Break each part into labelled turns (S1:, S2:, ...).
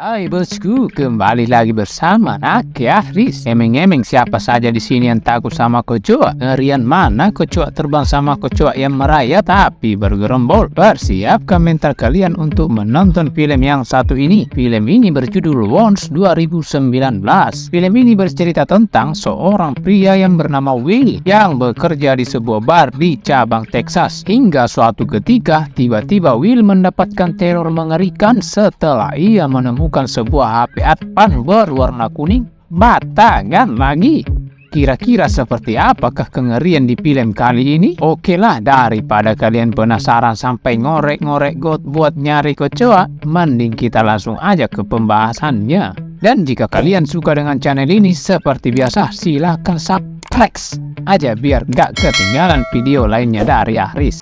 S1: Hai bosku, kembali lagi bersama Riz. Emeng-emeng siapa saja di sini yang takut sama kecoa? Ngerian mana kecoa terbang sama kecoa yang merayap tapi bergerombol? Persiapkan mental kalian untuk menonton film yang satu ini. Film ini berjudul Once 2019. Film ini bercerita tentang seorang pria yang bernama Will yang bekerja di sebuah bar di cabang Texas. Hingga suatu ketika, tiba-tiba Will mendapatkan teror mengerikan setelah ia menemukan sebuah HP advan berwarna kuning batangan lagi. Kira-kira seperti apakah kengerian di film kali ini? Oke lah, daripada kalian penasaran sampai ngorek-ngorek got buat nyari kecoa, mending kita langsung aja ke pembahasannya. Dan jika kalian suka dengan channel ini, seperti biasa silahkan subscribe aja biar gak ketinggalan video lainnya dari Riz.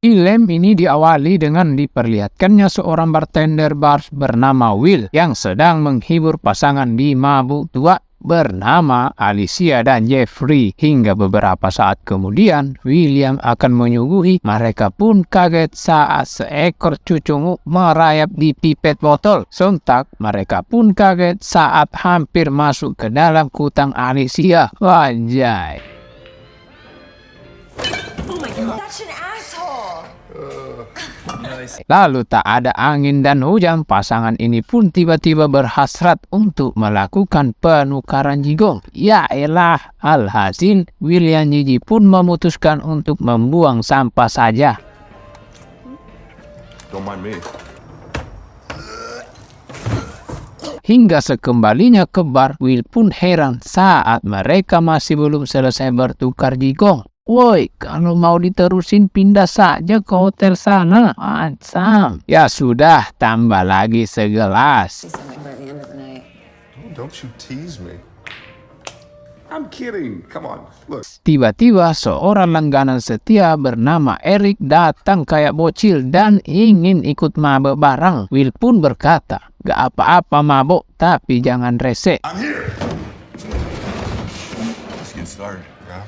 S1: Film ini diawali dengan diperlihatkannya seorang bartender bar bernama Will yang sedang menghibur pasangan di mabuk tua bernama Alicia dan Jeffrey. Hingga beberapa saat kemudian, William akan menyuguhi. Mereka pun kaget saat seekor cucungu merayap di pipet botol. Sontak, mereka pun kaget saat hampir masuk ke dalam kutang Alicia. Wajay.
S2: Oh my God, such an asshole.
S1: Lalu tak ada angin dan hujan, pasangan ini pun tiba-tiba berhasrat untuk melakukan penukaran jigong. Ya elah, alhasil William Gigi pun memutuskan untuk membuang sampah saja.
S3: Don't mind me.
S1: Hingga sekembalinya ke bar, Will pun heran saat mereka masih belum selesai bertukar jigong. Woi, kalau mau diterusin pindah saja ke hotel sana. Ansam. Ya sudah, tambah lagi segelas.
S3: Don't you tease me. I'm kidding. Come on. Look.
S1: Tiba-tiba seorang langganan setia bernama Eric datang kayak bocil dan ingin ikut mabuk bareng. Will pun berkata, gak apa-apa mabuk, tapi jangan rese.
S3: I'm here. Let's get started. Yeah.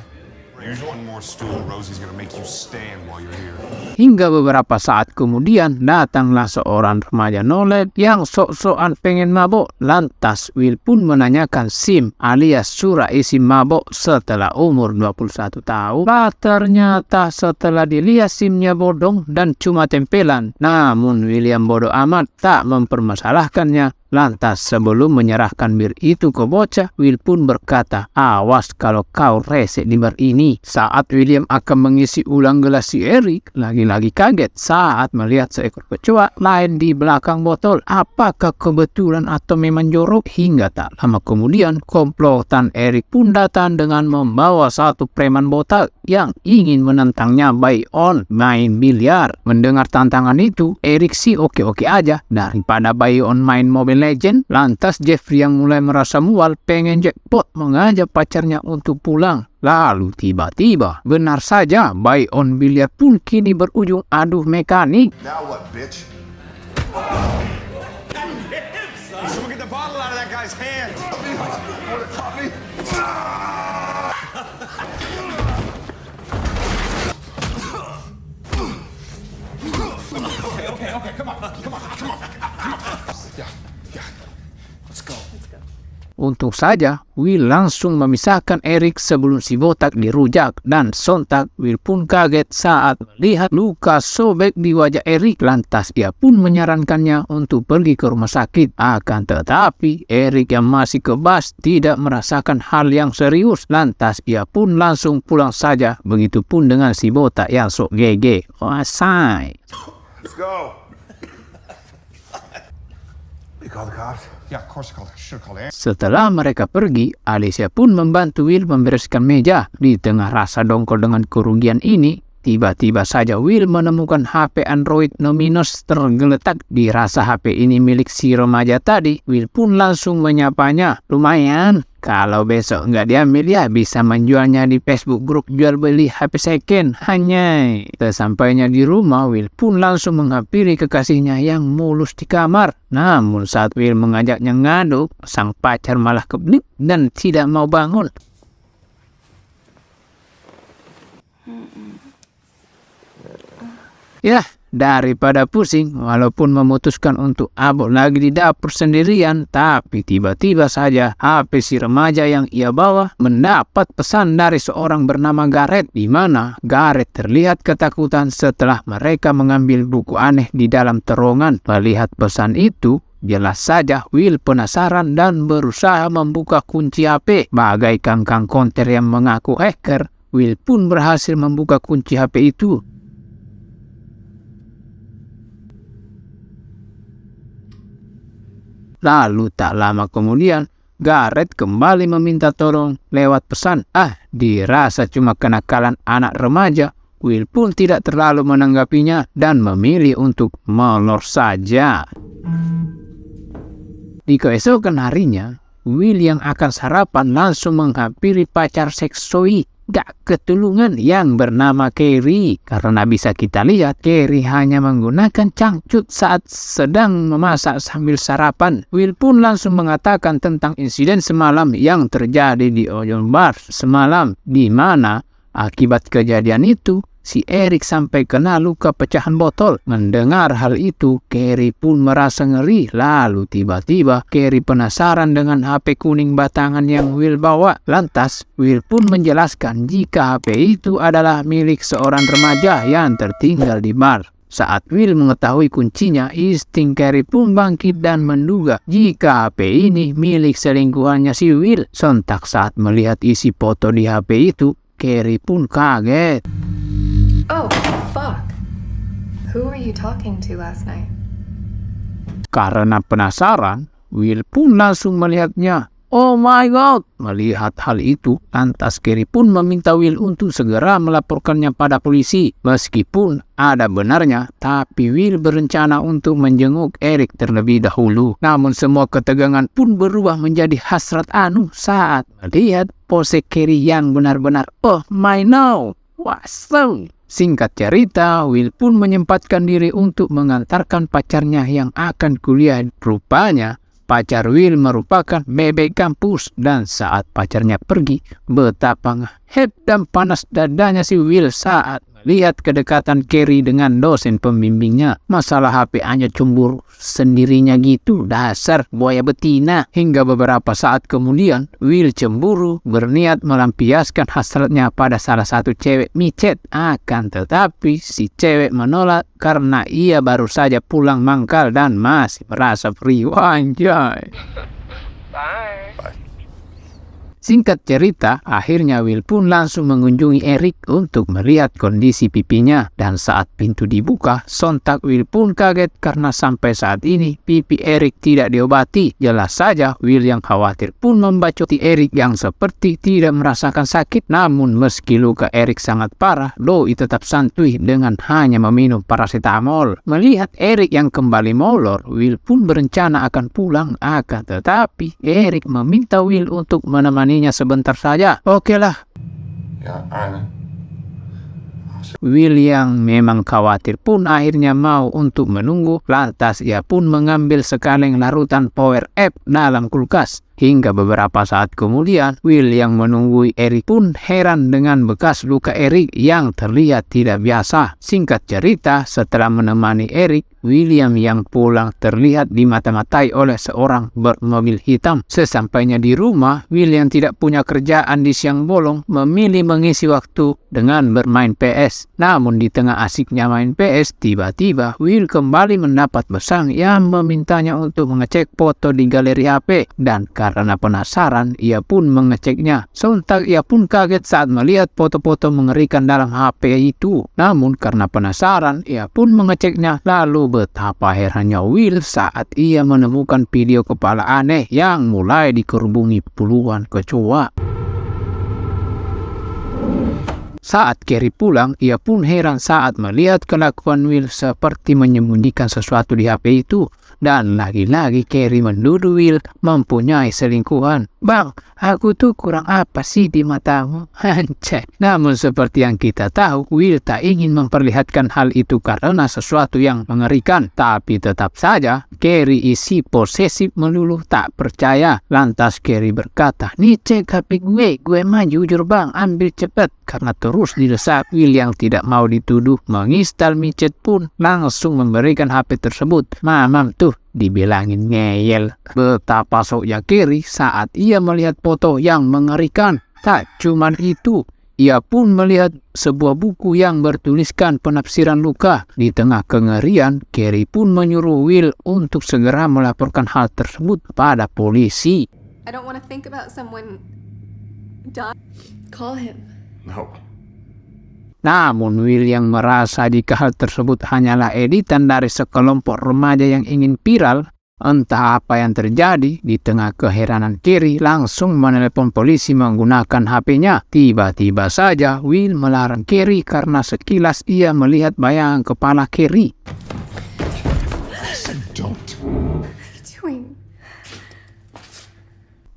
S3: Here's one more stool. Rosie's gonna make you stand while you're here.
S1: Hingga beberapa saat kemudian datanglah seorang remaja nolep yang sok-sokan pengen mabok. Lantas Will pun menanyakan SIM alias surat isi mabok setelah umur 21 tahun. Ternyata setelah dilihat SIM-nya bodong dan cuma tempelan. Namun William bodoh amat tak mempermasalahkannya. Lantas sebelum menyerahkan bir itu ke bocah, Will pun berkata, awas kalau kau rese di bar ini. Saat William akan mengisi ulang gelas si Eric, lagi-lagi kaget saat melihat seekor kecoa lain di belakang botol. Apakah kebetulan atau memang jorok? Hingga tak lama kemudian, komplotan Eric pun datang dengan membawa satu preman botak yang ingin menentangnya by on main biliar. Mendengar tantangan itu, Eric sih oke-oke aja daripada by on main Mobile Legend. Lantas Jeffrey yang mulai merasa mual pengen jackpot mengajak pacarnya untuk pulang. Lalu tiba-tiba, benar saja, by on biliar pun kini berujung adu mekanik.
S3: Now what, bitch? Someone get the bottle out of that guy's hand. Okay, come on. Yeah. Let's go.
S1: Untung saja, Will langsung memisahkan Eric sebelum si botak dirujak. Dan sontak, Will pun kaget saat melihat luka sobek di wajah Eric. Lantas ia pun menyarankannya untuk pergi ke rumah sakit. Akan tetapi, Eric yang masih kebas tidak merasakan hal yang serius. Lantas ia pun langsung pulang saja. Begitupun dengan si botak yang sok gege. Wasai.
S3: Let's go. You call the cops? Yeah, of course I called. Should have called.
S1: Setelah mereka pergi, Alicia pun membantu Will membereskan meja. Di tengah rasa dongkol dengan kerugian ini, Tiba-tiba saja Will menemukan HP Android Luminous tergeletak di rasa HP ini milik si remaja tadi. Will pun langsung menyapanya. Lumayan, kalau besok nggak diambil ya bisa menjualnya di Facebook grup jual beli HP second. Hanya sesampainya di rumah, Will pun langsung menghampiri kekasihnya yang mulus di kamar. Namun saat Will mengajaknya ngaduk, sang pacar malah keblik dan tidak mau bangun. Ya, daripada pusing, walaupun memutuskan untuk abok lagi di dapur sendirian, tapi tiba-tiba saja HP si remaja yang ia bawa mendapat pesan dari seorang bernama Gareth, di mana Gareth terlihat ketakutan setelah mereka mengambil buku aneh di dalam terowongan. Melihat pesan itu, jelas saja Will penasaran dan berusaha membuka kunci HP. Bagai kangkang konter yang mengaku hacker, Will pun berhasil membuka kunci HP itu. Lalu tak lama kemudian, Gareth kembali meminta tolong lewat pesan. Dirasa cuma kenakalan anak remaja, Will pun tidak terlalu menanggapinya dan memilih untuk molor saja. Di keesokan harinya, Will yang akan sarapan langsung menghampiri pacar seksoi gak ketulungan yang bernama Carrie. Karena bisa kita lihat, Carrie hanya menggunakan cangcut saat sedang memasak sambil sarapan. Will pun langsung mengatakan tentang insiden semalam yang terjadi di Oyon Bar semalam, di mana akibat kejadian itu si Eric sampai kena luka pecahan botol. Mendengar hal itu, Carrie pun merasa ngeri. Lalu tiba-tiba Carrie penasaran dengan HP kuning batangan yang Will bawa. Lantas Will pun menjelaskan jika HP itu adalah milik seorang remaja yang tertinggal di bar. Saat Will mengetahui kuncinya, insting Carrie pun bangkit dan menduga jika HP ini milik selingkuhannya si Will. Sontak saat melihat isi foto di HP itu, Carrie pun kaget.
S4: Oh, fuck. Who were you talking to last night?
S1: Karena penasaran, Will pun langsung melihatnya. Oh my god! Melihat hal itu, lantas Carrie pun meminta Will untuk segera melaporkannya pada polisi. Meskipun ada benarnya, tapi Will berencana untuk menjenguk Eric terlebih dahulu. Namun semua ketegangan pun berubah menjadi hasrat saat melihat pose Carrie yang benar-benar oh my no! Wasem! Singkat cerita, Will pun menyempatkan diri untuk mengantarkan pacarnya yang akan kuliah. Rupanya, pacar Will merupakan bebek kampus, dan saat pacarnya pergi, betapa ngehep dan panas dadanya si Will saat melihat kedekatan Carrie dengan dosen pembimbingnya. Masalah HP hanya cemburu sendirinya gitu, dasar buaya betina. Hingga beberapa saat kemudian, Will cemburu berniat melampiaskan hasratnya pada salah satu cewek micet. Akan tetapi si cewek menolak karena ia baru saja pulang mangkal dan masih merasa free. Anjay.
S3: Bye.
S1: Singkat cerita, akhirnya Will pun langsung mengunjungi Eric untuk melihat kondisi pipinya. Dan saat pintu dibuka, sontak Will pun kaget karena sampai saat ini pipi Eric tidak diobati. Jelas saja Will yang khawatir pun membacoti Eric yang seperti tidak merasakan sakit. Namun meski luka Eric sangat parah, Doi tetap santuy dengan hanya meminum paracetamol. Melihat Eric yang kembali molor, Will pun berencana akan pulang. Akan tetapi Eric meminta Will untuk menemani sebentar saja. Oke lah.
S3: Yeah, all right.
S1: Will yang memang khawatir pun akhirnya mau untuk menunggu. Lantas ia pun mengambil sekaleng larutan power app dalam kulkas. Hingga beberapa saat kemudian, Will yang menunggui Eric pun heran dengan bekas luka Eric yang terlihat tidak biasa. Singkat cerita, setelah menemani Eric, William yang pulang terlihat dimata-matai oleh seorang bermobil hitam. Sesampainya di rumah, Will yang tidak punya kerjaan di siang bolong memilih mengisi waktu dengan bermain PS. Namun di tengah asiknya main PS, tiba-tiba Will kembali mendapat pesan yang memintanya untuk mengecek foto di galeri HP. Dan karena penasaran, ia pun mengeceknya. Sontak ia pun kaget saat melihat foto-foto mengerikan dalam HP itu. Namun karena penasaran, ia pun mengeceknya. Lalu betapa herannya Will saat ia menemukan video kepala aneh yang mulai dikerubungi puluhan kecoa. Saat Carrie pulang, ia pun heran saat melihat kelakuan Will seperti menyembunyikan sesuatu di HP itu. Dan lagi-lagi Carrie menuduh Will mempunyai selingkuhan. Bang, aku tuh kurang apa sih di matamu? Hancur. Namun seperti yang kita tahu, Will tak ingin memperlihatkan hal itu karena sesuatu yang mengerikan. Tapi tetap saja, Carrie isi posesif melulu tak percaya. Lantas Carrie berkata, "Nih cek HP gue mah jujur bang, ambil cepet." Karena terus didesak, Will yang tidak mau dituduh menginstal micet pun langsung memberikan HP tersebut. Mamam tuh dibilangin ngeyel. Betapa soknya Carrie saat ia melihat foto yang mengerikan. Tak cuman itu, ia pun melihat sebuah buku yang bertuliskan penafsiran luka. Di tengah kengerian, Carrie pun menyuruh Will untuk segera melaporkan hal tersebut pada polisi.
S4: I don't want to think about someone dying. Call him.
S3: No.
S1: Namun Will yang merasa jika hal tersebut hanyalah editan dari sekelompok remaja yang ingin viral, entah apa yang terjadi. Di tengah keheranan Carrie langsung menelepon polisi menggunakan HP-nya. Tiba-tiba saja Will melarang Carrie karena sekilas ia melihat bayangan kepala Carrie.
S3: Don't.
S4: What are you doing?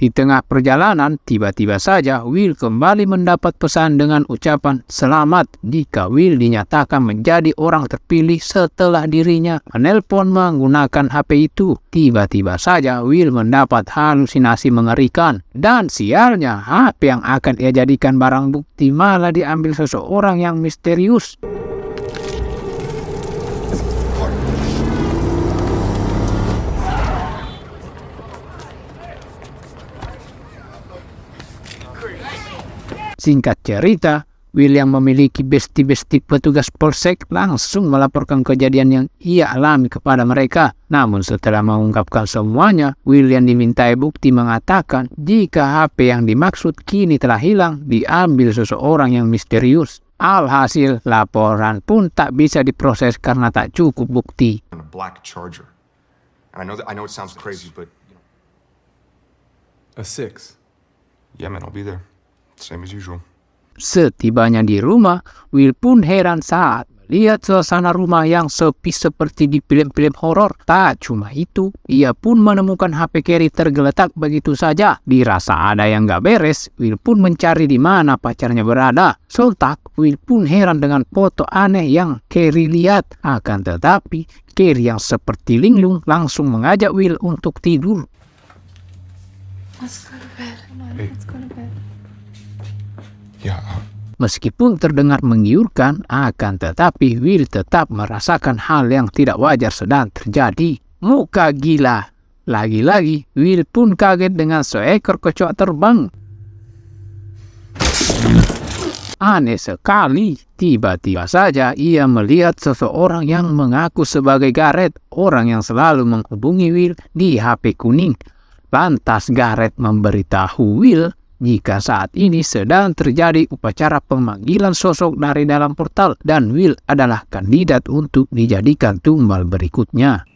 S1: Di tengah perjalanan, tiba-tiba saja Will kembali mendapat pesan dengan ucapan selamat jika Will dinyatakan menjadi orang terpilih setelah dirinya menelpon menggunakan HP itu. Tiba-tiba saja Will mendapat halusinasi mengerikan. Dan sialnya, HP yang akan ia jadikan barang bukti malah diambil seseorang yang misterius. Singkat cerita, Will yang memiliki besti-besti petugas polsek langsung melaporkan kejadian yang ia alami kepada mereka. Namun setelah mengungkapkan semuanya, Will yang dimintai bukti mengatakan jika HP yang dimaksud kini telah hilang diambil seseorang yang misterius. Alhasil, laporan pun tak bisa diproses karena tak cukup bukti.
S5: A black Charger. And I know it sounds crazy, but
S6: A 6.
S5: yeah, man, I'll be there. Same as usual.
S1: Setibanya di rumah, Will pun heran saat melihat suasana rumah yang sepi seperti di film-film horor. Tak cuma itu, ia pun menemukan HP Carrie tergeletak begitu saja. Dirasa ada yang gak beres, Will pun mencari di mana pacarnya berada. Sontak, Will pun heran dengan foto aneh yang Carrie lihat. Akan tetapi, Carrie yang seperti linglung langsung mengajak Will untuk tidur.
S4: Let's go to bed. Come on,
S6: Hey.
S4: let's go to bed.
S3: Yeah.
S1: Meskipun terdengar menggiurkan, akan tetapi Will tetap merasakan hal yang tidak wajar sedang terjadi. Muka gila. Lagi-lagi, Will pun kaget dengan seekor kecoak terbang. Aneh sekali, tiba-tiba saja ia melihat seseorang yang mengaku sebagai Gareth, orang yang selalu menghubungi Will di HP kuning. Lantas Gareth memberitahu Will jika saat ini sedang terjadi upacara pemanggilan sosok dari dalam portal dan Will adalah kandidat untuk dijadikan tumbal berikutnya.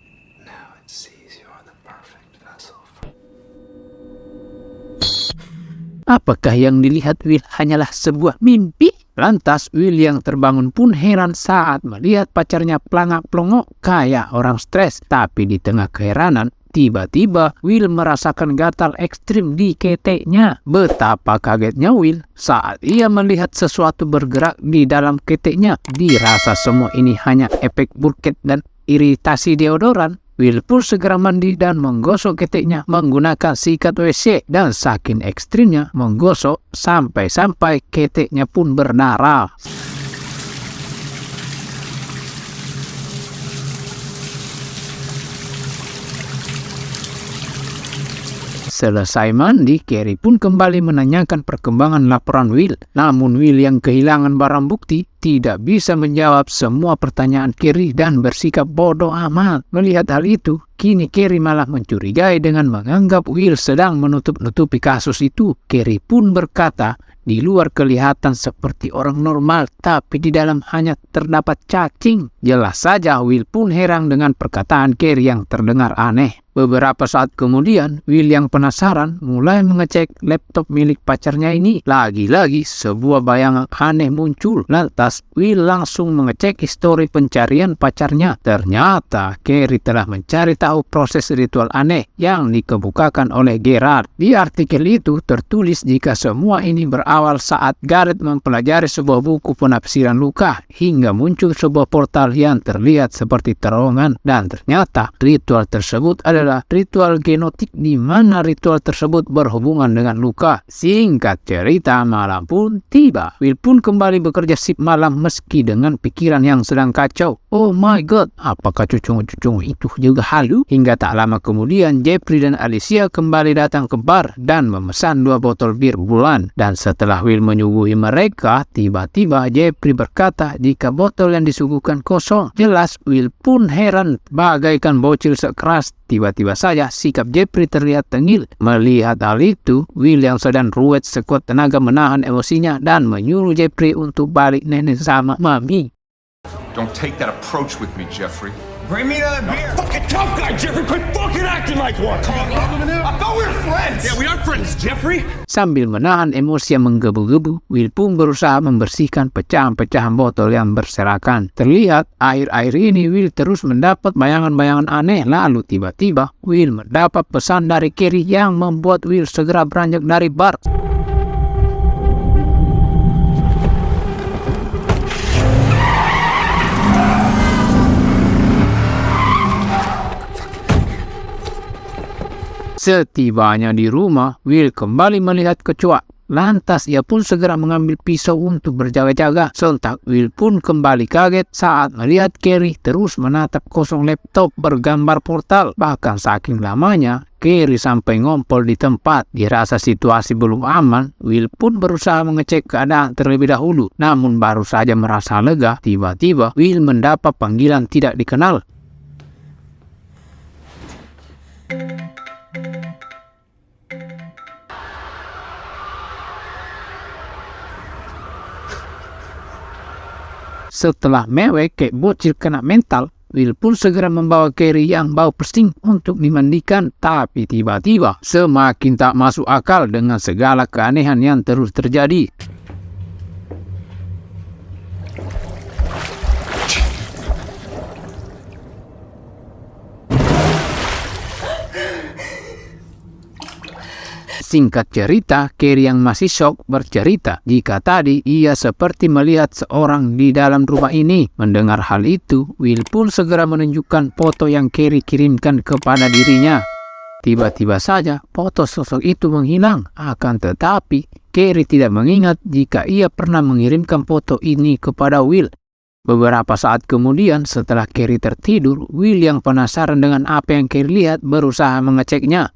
S1: Apakah yang dilihat Will hanyalah sebuah mimpi? Lantas Will yang terbangun pun heran saat melihat pacarnya pelangak-pelongok kayak orang stres. Tapi di tengah keheranan, tiba-tiba Will merasakan gatal ekstrim di keteknya. Betapa kagetnya Will saat ia melihat sesuatu bergerak di dalam keteknya. Dirasa semua ini hanya efek burket dan iritasi deodoran. Will pun segera mandi dan menggosok keteknya menggunakan sikat WC. Dan saking ekstrimnya menggosok sampai-sampai keteknya pun berdarah. Selesai mandi, Carrie pun kembali menanyakan perkembangan laporan Will. Namun Will yang kehilangan barang bukti tidak bisa menjawab semua pertanyaan Carrie dan bersikap bodoh amat. Melihat hal itu, kini Carrie malah mencurigai dengan menganggap Will sedang menutup-nutupi kasus itu. Carrie pun berkata, di luar kelihatan seperti orang normal, tapi di dalam hanya terdapat cacing. Jelas saja Will pun heran dengan perkataan Carrie yang terdengar aneh. Beberapa saat kemudian, Will yang penasaran mulai mengecek laptop milik pacarnya ini. Lagi-lagi sebuah bayangan aneh muncul. Lantas, Will langsung mengecek histori pencarian pacarnya. Ternyata, Carrie telah mencari tahu proses ritual aneh yang dikemukakan oleh Gerard. Di artikel itu tertulis jika semua ini berawal saat Garrett mempelajari sebuah buku penafsiran luka hingga muncul sebuah portal yang terlihat seperti terowongan, dan ternyata ritual tersebut adalah ritual genotik di mana ritual tersebut berhubungan dengan luka. Singkat cerita, malam pun tiba. Will pun kembali bekerja shift malam meski dengan pikiran yang sedang kacau. Oh my god, apakah cucung-cucung itu juga halu? Hingga tak lama kemudian, Jeffrey dan Alicia kembali datang ke bar dan memesan 2 botol bir bulan. Dan setelah Will menyuguhi mereka, tiba-tiba Jeffrey berkata jika botol yang disuguhkan kosong. Jelas Will pun heran bagaikan bocil sekeras. Tiba-tiba saja sikap Jeffrey terlihat tengil. Melihat hal itu, Will yang sedang ruwet sekuat tenaga menahan emosinya dan menyuruh Jeffrey untuk balik nenek sama Mami.
S5: Don't take that approach with me, Jeffrey.
S6: Bring me another beer. Fucking tough guy, Jeffrey. Quit fucking acting like one. Come on, I thought we were friends. Yeah, we are friends, Jeffrey.
S1: Sambil menahan emosi yang menggebu-gebu, Will pun berusaha membersihkan pecahan-pecahan botol yang berserakan. Terlihat akhir-akhir ini Will terus mendapat bayangan-bayangan aneh. Lalu tiba-tiba Will mendapat pesan dari Carrie yang membuat Will segera beranjak dari bar. Setibanya di rumah, Will kembali melihat kecoa. Lantas ia pun segera mengambil pisau untuk berjaga-jaga. Sontak Will pun kembali kaget saat melihat Carrie terus menatap kosong laptop bergambar portal. Bahkan saking lamanya, Carrie sampai ngompol di tempat. Dirasa situasi belum aman, Will pun berusaha mengecek keadaan terlebih dahulu. Namun baru saja merasa lega, tiba-tiba Will mendapat panggilan tidak dikenal. Setelah mewek kayak bocil kena mental, Will pun segera membawa Carrie yang bau pesing untuk dimandikan. Tapi tiba-tiba semakin tak masuk akal dengan segala keanehan yang terus terjadi. Singkat cerita, Carrie yang masih shock bercerita jika tadi ia seperti melihat seorang di dalam rumah ini. Mendengar hal itu, Will pun segera menunjukkan foto yang Carrie kirimkan kepada dirinya. Tiba-tiba saja foto sosok itu menghilang. Akan tetapi, Carrie tidak mengingat jika ia pernah mengirimkan foto ini kepada Will. Beberapa saat kemudian setelah Carrie tertidur, Will yang penasaran dengan apa yang Carrie lihat berusaha mengeceknya.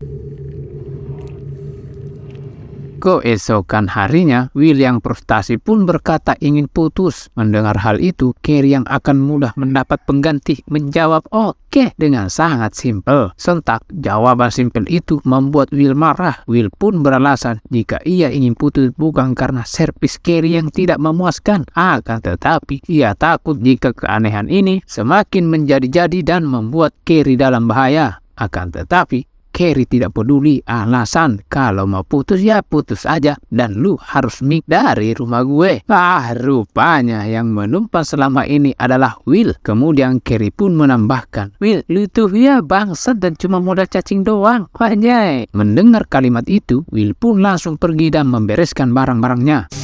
S1: Keesokan harinya, Will yang frustasi pun berkata ingin putus. Mendengar hal itu, Carrie yang akan mudah mendapat pengganti menjawab oke dengan sangat simpel. Sontak, jawaban simpel itu membuat Will marah. Will pun beralasan jika ia ingin putus bukan karena servis Carrie yang tidak memuaskan. Akan tetapi, ia takut jika keanehan ini semakin menjadi-jadi dan membuat Carrie dalam bahaya. Akan tetapi, Carrie tidak peduli alasan. Kalau mau putus ya putus aja. Dan lu harus mik dari rumah gue. Rupanya yang menumpang selama ini adalah Will. Kemudian Carrie pun menambahkan, Will, lu tuh ya bangsat dan cuma modal cacing doang. Wajay. Mendengar kalimat itu, Will pun langsung pergi dan membereskan barang-barangnya.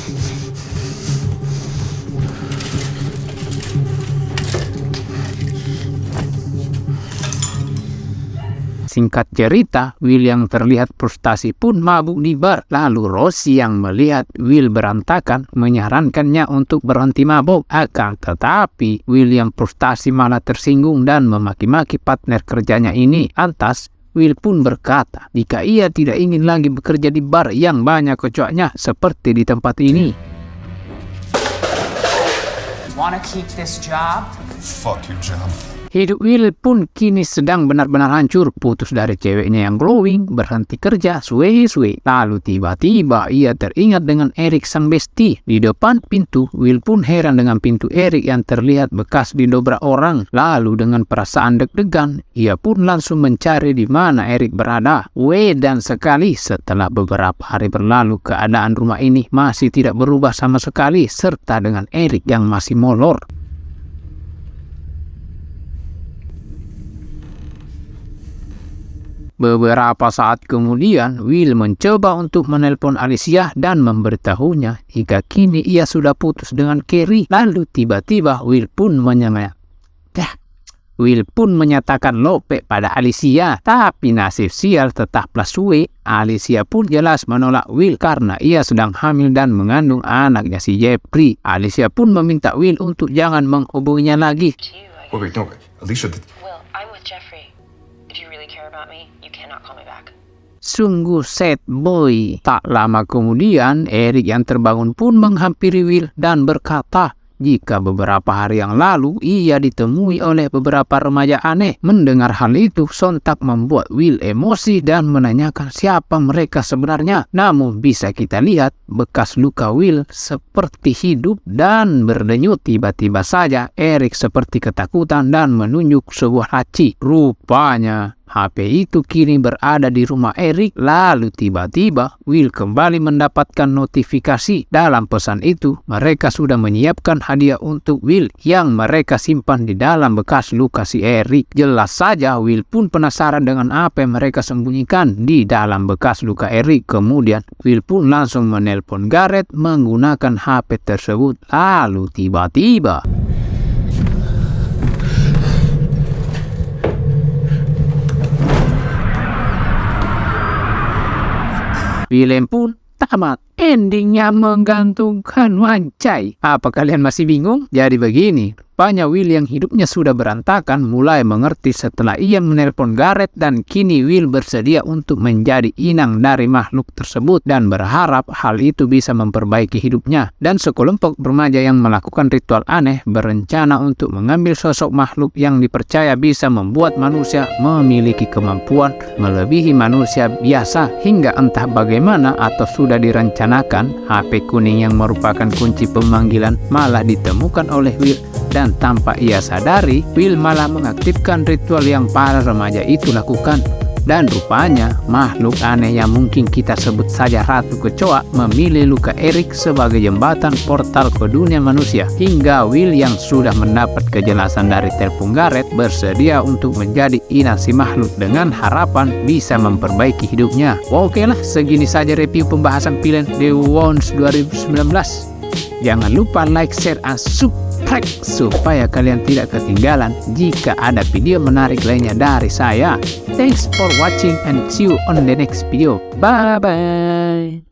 S1: Singkat cerita, Will yang terlihat frustasi pun mabuk di bar. Lalu Rosie yang melihat Will berantakan menyarankannya untuk berhenti mabuk. Akan tetapi, Will yang frustasi malah tersinggung dan memaki-maki partner kerjanya ini. Lantas, Will pun berkata jika ia tidak ingin lagi bekerja di bar yang banyak kecoanya seperti di tempat ini.
S2: Wanna keep this job?
S3: Fuck your job.
S1: Hidup Will pun kini sedang benar-benar hancur, putus dari ceweknya yang glowing, berhenti kerja, suwe-suwe. Lalu tiba-tiba ia teringat dengan Eric sang bestie. Di depan pintu, Will pun heran dengan pintu Eric yang terlihat bekas didobrak orang. Lalu dengan perasaan deg-degan, ia pun langsung mencari di mana Eric berada. Dan sekali setelah beberapa hari berlalu, keadaan rumah ini masih tidak berubah sama sekali, serta dengan Eric yang masih molor. Beberapa saat kemudian, Will mencoba untuk menelpon Alicia dan memberitahunya jika kini ia sudah putus dengan Carrie. Lalu tiba-tiba Will pun menyatakan lope pada Alicia. Tapi nasib sial tetaplah suwe. Alicia pun jelas menolak Will karena ia sedang hamil dan mengandung anaknya si Jeffrey. Alicia pun meminta Will untuk jangan menghubunginya lagi.
S5: Wait, no, Alicia.
S2: Will, I'm with Jeffrey. If you really care about me, you cannot call me back.
S1: Sungguh sad boy. Tak lama kemudian, Eric yang terbangun pun menghampiri Will dan berkata jika beberapa hari yang lalu ia ditemui oleh beberapa remaja aneh. Mendengar hal itu sontak membuat Will emosi dan menanyakan siapa mereka sebenarnya. Namun bisa kita lihat bekas luka Will seperti hidup dan berdenyut. Tiba-tiba saja Eric seperti ketakutan dan menunjuk sebuah laci. Rupanya HP itu kini berada di rumah Eric. Lalu tiba-tiba Will kembali mendapatkan notifikasi. Dalam pesan itu mereka sudah menyiapkan hadiah untuk Will yang mereka simpan di dalam bekas luka si Eric. Jelas saja Will pun penasaran dengan apa yang mereka sembunyikan di dalam bekas luka Eric. Kemudian Will pun langsung menelpon Garrett menggunakan HP tersebut. Lalu tiba-tiba film pun tamat. Endingnya menggantungkan wancai. Apa kalian masih bingung? Jadi begini, rupanya Will yang hidupnya sudah berantakan mulai mengerti setelah ia menelpon Garrett dan kini Will bersedia untuk menjadi inang dari makhluk tersebut dan berharap hal itu bisa memperbaiki hidupnya. Dan sekelompok remaja yang melakukan ritual aneh berencana untuk mengambil sosok makhluk yang dipercaya bisa membuat manusia memiliki kemampuan melebihi manusia biasa hingga entah bagaimana atau sudah direncanakan. HP kuning yang merupakan kunci pemanggilan malah ditemukan oleh Will dan tanpa ia sadari Will malah mengaktifkan ritual yang para remaja itu lakukan. Dan rupanya makhluk aneh yang mungkin kita sebut saja Ratu Kecoa memilih luka Eric sebagai jembatan portal ke dunia manusia. Hingga Will yang sudah mendapat kejelasan dari telepon Garrett bersedia untuk menjadi inang si makhluk dengan harapan bisa memperbaiki hidupnya. Oke lah, segini saja review pembahasan film The Ones 2019. Jangan lupa like, share, and subscribe supaya kalian tidak ketinggalan jika ada video menarik lainnya dari saya. Thanks for watching and see you on the next video. Bye bye.